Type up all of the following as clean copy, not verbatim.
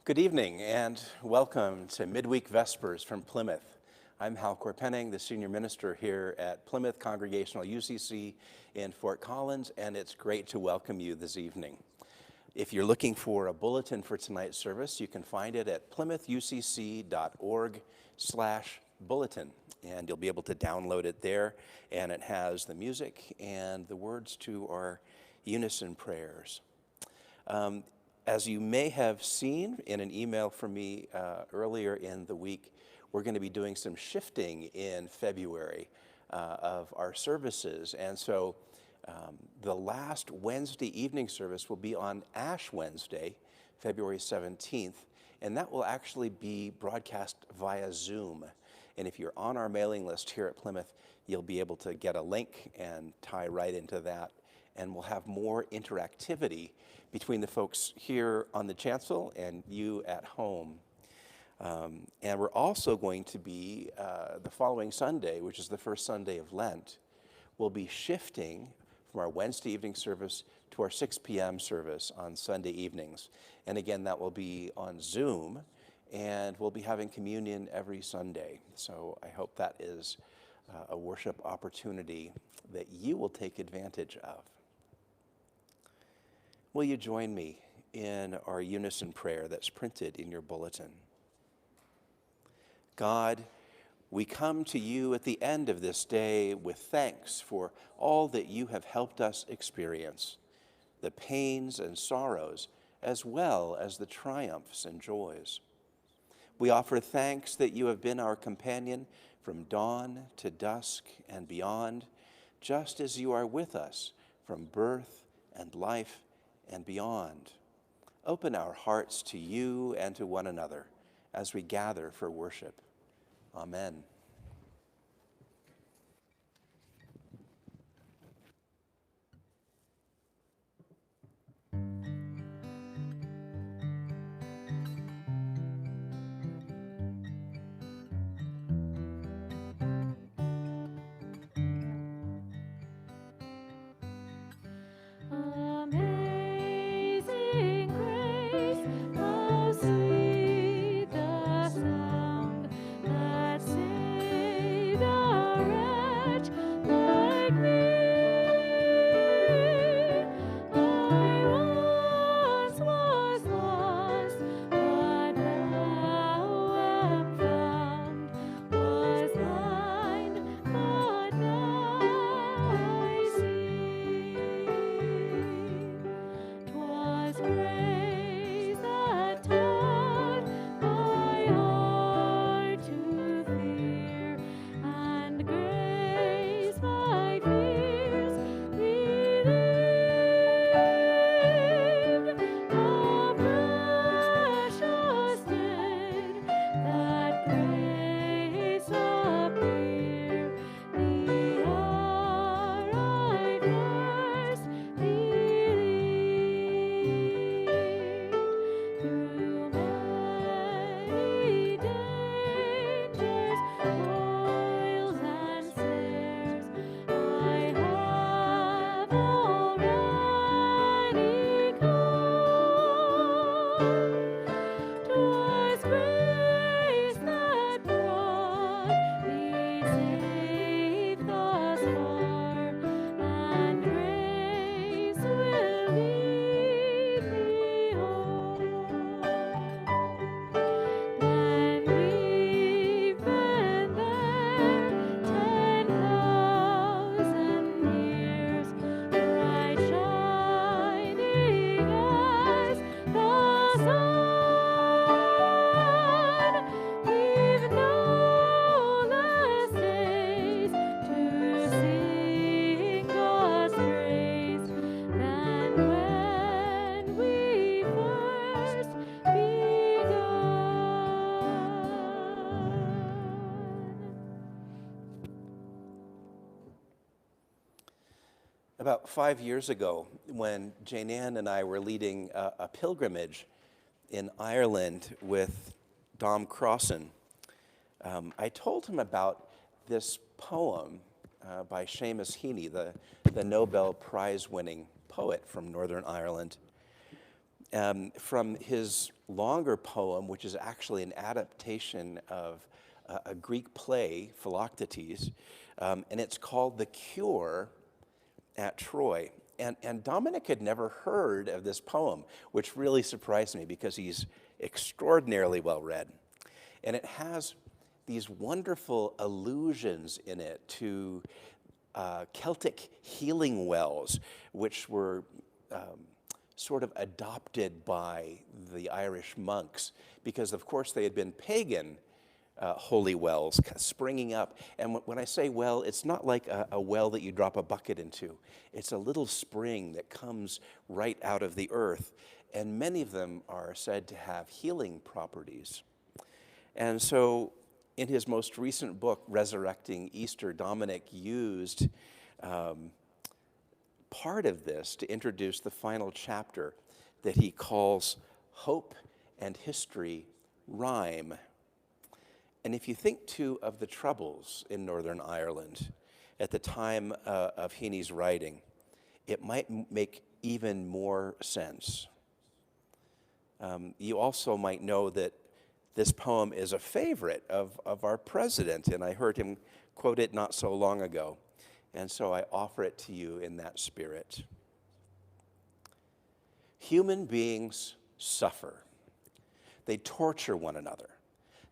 Good evening and welcome to Midweek Vespers from Plymouth. I'm Hal Corpenning, the senior minister here at Plymouth Congregational UCC in Fort Collins, and it's great to welcome you this evening. If you're looking for a bulletin for tonight's service, you can find it at plymouthUCC.org/bulletin, and you'll be able to download it there, and it has the music and the words to our unison prayers. As you may have seen in an email from me earlier in the week, we're going to be doing some shifting in February of our services. And so the last Wednesday evening service will be on Ash Wednesday, February 17th, and that will actually be broadcast via Zoom. And if you're on our mailing list here at Plymouth, you'll be able to get a link and tie right into that. And we'll have more interactivity between the folks here on the chancel and you at home. And we're also going to be, the following Sunday, which is the first Sunday of Lent, we'll be shifting from our Wednesday evening service to our 6 p.m. service on Sunday evenings. And again, that will be on Zoom, and we'll be having communion every Sunday. So I hope that is a worship opportunity that you will take advantage of. Will you join me in our unison prayer that's printed in your bulletin? God, we come to you at the end of this day with thanks for all that you have helped us experience, the pains and sorrows, as well as the triumphs and joys. We offer thanks that you have been our companion from dawn to dusk and beyond, just as you are with us from birth and life and beyond. Open our hearts to you and to one another as we gather for worship. Amen. Amazing grace, how sweet the sound that saved a wretch like me. I once was lost, but now am found. Was blind, but now I see. 'Twas grace that taught my heart to fear, and grace my fears relieved. How precious did that grace appear the hour I first believed. Through many dangers, toils, and snares, I have already come. 'Twas grace that brought me safe thus far, and grace will lead me home. When we've been there 10,000 years, bright shining as the sun, we've no less days to sing God's praise than when we first begun. About 5 years ago, when Jane Ann and I were leading a pilgrimage in Ireland with Dom Crossan, I told him about this poem by Seamus Heaney, the Nobel Prize-winning poet from Northern Ireland. from his longer poem, which is actually an adaptation of a Greek play, Philoctetes, and it's called The Cure at Troy. And Dominic had never heard of this poem, which really surprised me because he's extraordinarily well read. And it has these wonderful allusions in it to Celtic healing wells, which were sort of adopted by the Irish monks because, of course, they had been pagan holy wells springing up. And when I say well, it's not like a well that you drop a bucket into. It's a little spring that comes right out of the earth. And many of them are said to have healing properties. And so in his most recent book, Resurrecting Easter, Dominic used part of this to introduce the final chapter that he calls Hope and History Rhyme. And if you think, too, of the troubles in Northern Ireland at the time of Heaney's writing, it might make even more sense. You also might know that this poem is a favorite of our president, and I heard him quote it not so long ago. And so I offer it to you in that spirit. Human beings suffer. They torture one another.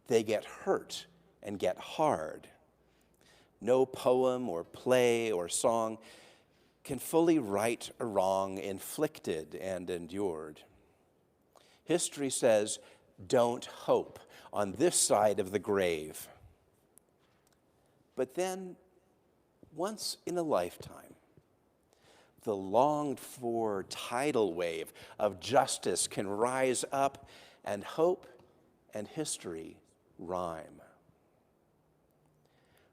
They get hurt and get hard. No poem or play or song can fully right a wrong inflicted and endured. History says, don't hope on this side of the grave. But then, once in a lifetime, the longed-for tidal wave of justice can rise up, and hope and history rhyme.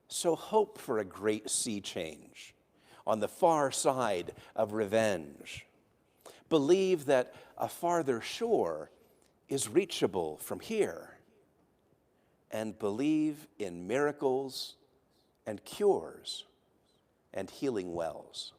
So hope for a great sea change on the far side of revenge. Believe that a farther shore is reachable from here. And believe in miracles and cures and healing wells.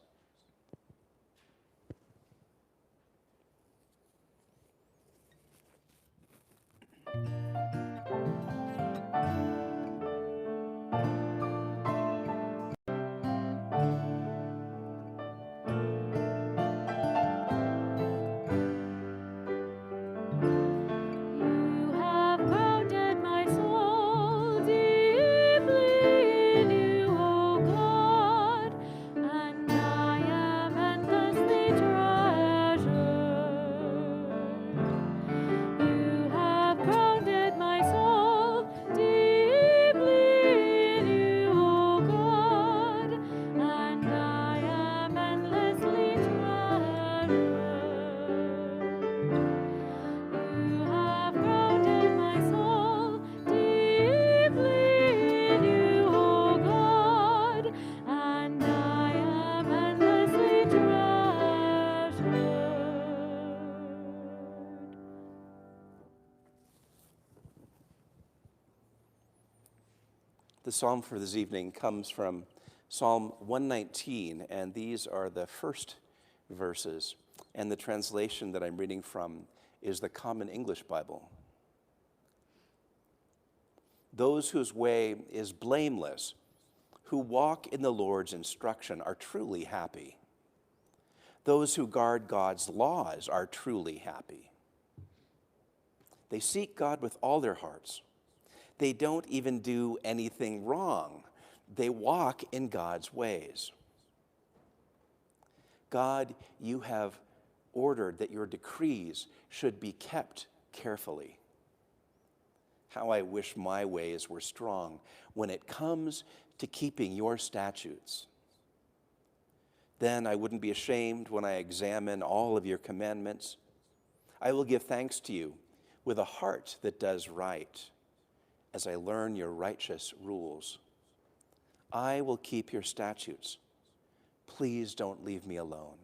You have grounded my soul deeply in you, O God, and I am endlessly treasured. You have grounded my soul deeply in you, O God, and I am endlessly treasured. You have grounded my soul deeply in you, O God, and I am endlessly treasured. The psalm for this evening comes from Psalm 119, and these are the first verses. And the translation that I'm reading from is the Common English Bible. Those whose way is blameless, who walk in the Lord's instruction, are truly happy. Those who guard God's laws are truly happy. They seek God with all their hearts. They don't even do anything wrong. They walk in God's ways. God, you have ordered that your decrees should be kept carefully. How I wish my ways were strong when it comes to keeping your statutes. Then I wouldn't be ashamed when I examine all of your commandments. I will give thanks to you with a heart that does right as I learn your righteous rules. I will keep your statutes. Please don't leave me alone.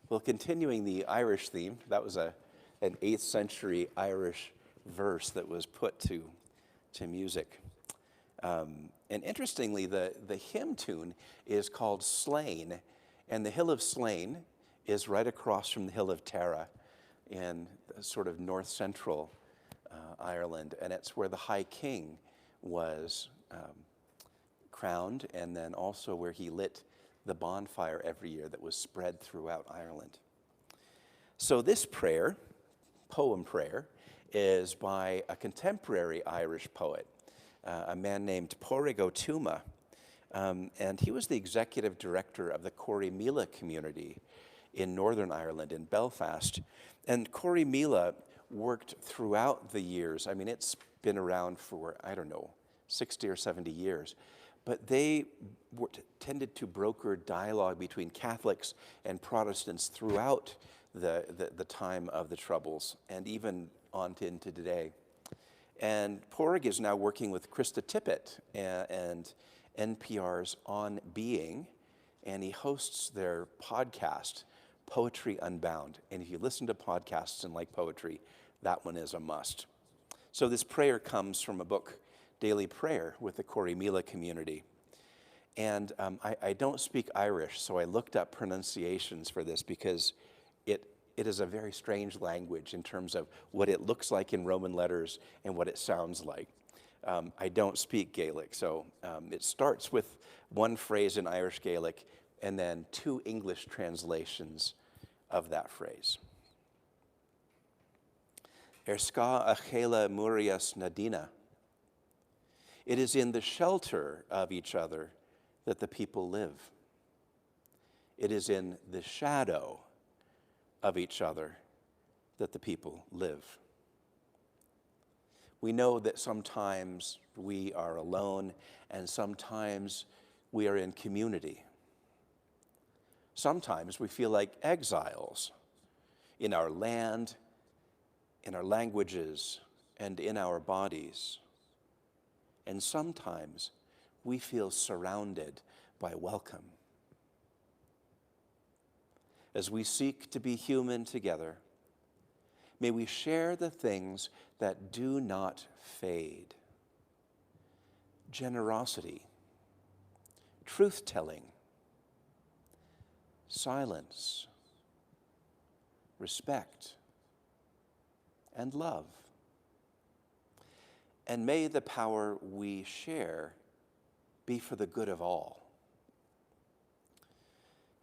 Well, continuing the Irish theme, that was an 8th century Irish verse that was put to music. And interestingly, the hymn tune is called Slane, and the Hill of Slane is right across from the Hill of Tara in sort of north central Ireland, and it's where the High King was crowned, and then also where he lit the bonfire every year that was spread throughout Ireland. So this prayer, poem prayer, is by a contemporary Irish poet, a man named Pádraig Ó Tuama, and he was the executive director of the Corrymeela community in Northern Ireland, in Belfast. And Corrymeela worked throughout the years. I mean, it's been around for, 60 or 70 years. But they tended to broker dialogue between Catholics and Protestants throughout the time of the Troubles, and even on into today. And Pádraig is now working with Krista Tippett and NPR's On Being, and he hosts their podcast, Poetry Unbound. And if you listen to podcasts and like poetry, that one is a must. So this prayer comes from a book, Daily Prayer, with the Corrymeela community. And I don't speak Irish, so I looked up pronunciations for this because it is a very strange language in terms of what it looks like in Roman letters and what it sounds like. I don't speak Gaelic, so it starts with one phrase in Irish Gaelic and then 2 English translations of that phrase. Ska a chéile murias nadina. It is in the shelter of each other that the people live. It is in the shadow of each other that the people live. We know that sometimes we are alone and sometimes we are in community. Sometimes we feel like exiles in our land, in our languages, and in our bodies. And sometimes we feel surrounded by welcome. As we seek to be human together, may we share the things that do not fade. Generosity, truth-telling, silence, respect, and love. And may the power we share be for the good of all.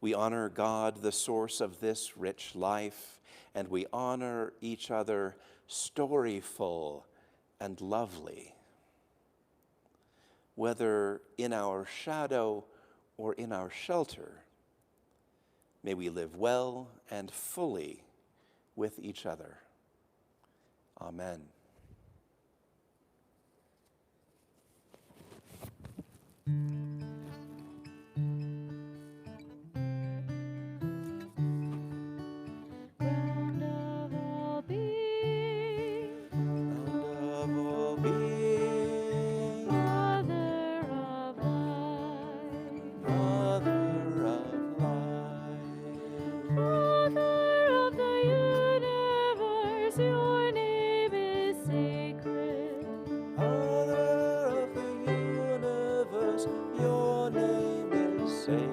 We honor God, the source of this rich life, and we honor each other, storyful and lovely. Whether in our shadow or in our shelter, may we live well and fully with each other. Amen. Ground of all being, Mother of life, Mother of the universe, your name is sacred. Mother of the universe, your name is sacred.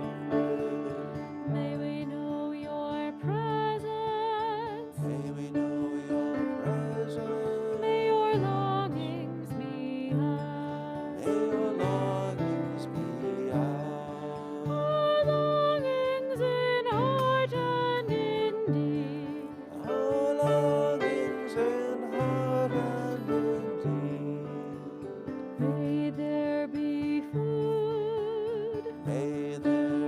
May we know your presence. May we know your presence. May your longings be ours. May your longings be ours. Our longings in heart and in deed. Our longings in heart and in deed. May there be food. May there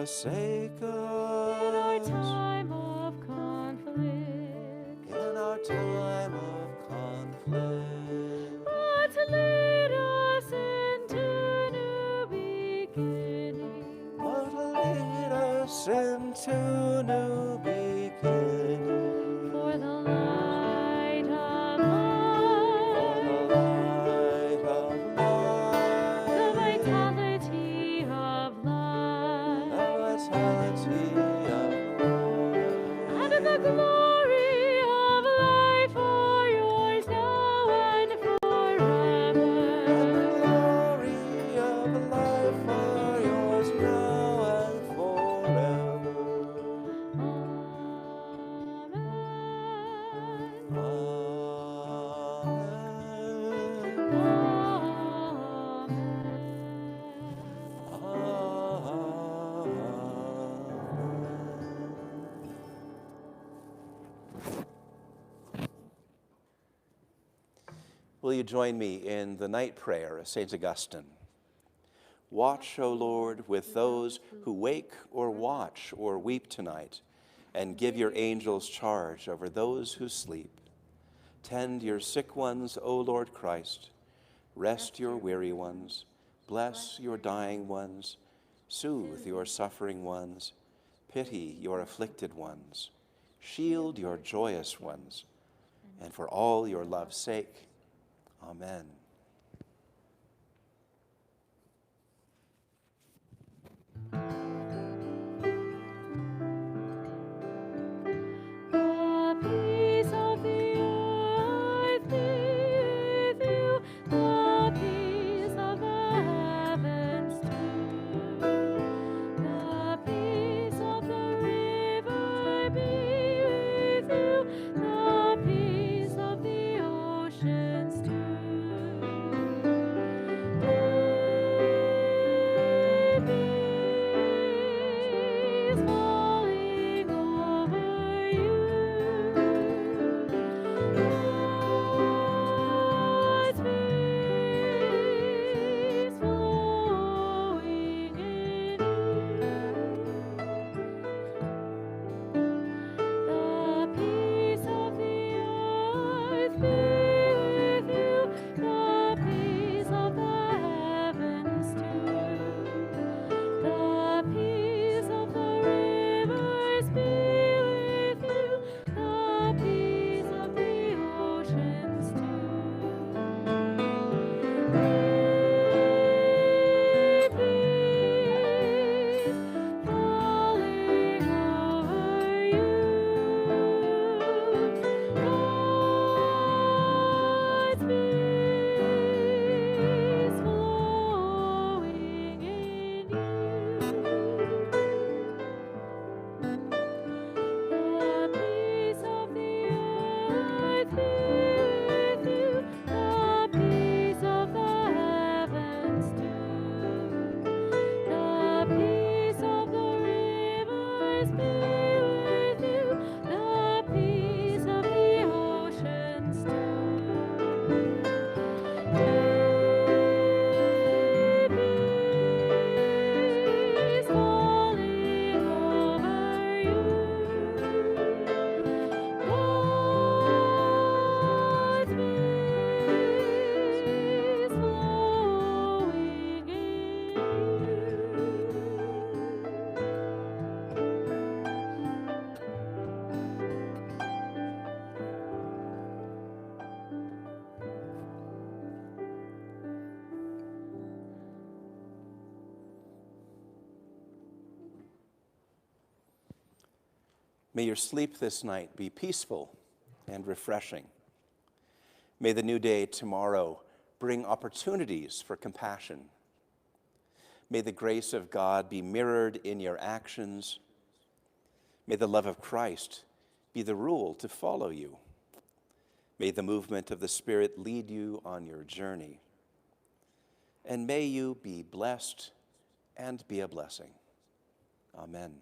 forsake in our us time of conflict, in our time of conflict. but lead us into new beginnings. But lead us into new beginnings. For the light of For the life, light of the life, vitality of the life, vitality of and the life, glory of life are yours now and and the forever. glory of life are yours now and forever. Amen. Amen. Will you join me in the night prayer of St. Augustine? Watch, O Lord, with those who wake or watch or weep tonight, and give your angels charge over those who sleep. Tend your sick ones, O Lord Christ. Rest your weary ones. Bless your dying ones. Soothe your suffering ones. Pity your afflicted ones. Shield your joyous ones. And for all your love's sake, amen. The peace of the earth be with you, the peace of the heavens too. The peace of the river be with you, the peace of the oceans too. Peace falling over you. God's peace flowing in you. The peace of the earth be with you, the peace of the heavens too. The peace of the rivers be with you, the peace of the oceans too. Peace falling over you. God's peace flowing in you. The peace of the earth be with you, the peace of the heavens too. The peace of the rivers be with you, the peace of the oceans too. Peace falling over you. God's peace flowing in you. May your sleep this night be peaceful and refreshing. May the new day tomorrow bring opportunities for compassion. May the grace of God be mirrored in your actions. May the love of Christ be the rule to follow you. May the movement of the Spirit lead you on your journey. And may you be blessed and be a blessing. Amen.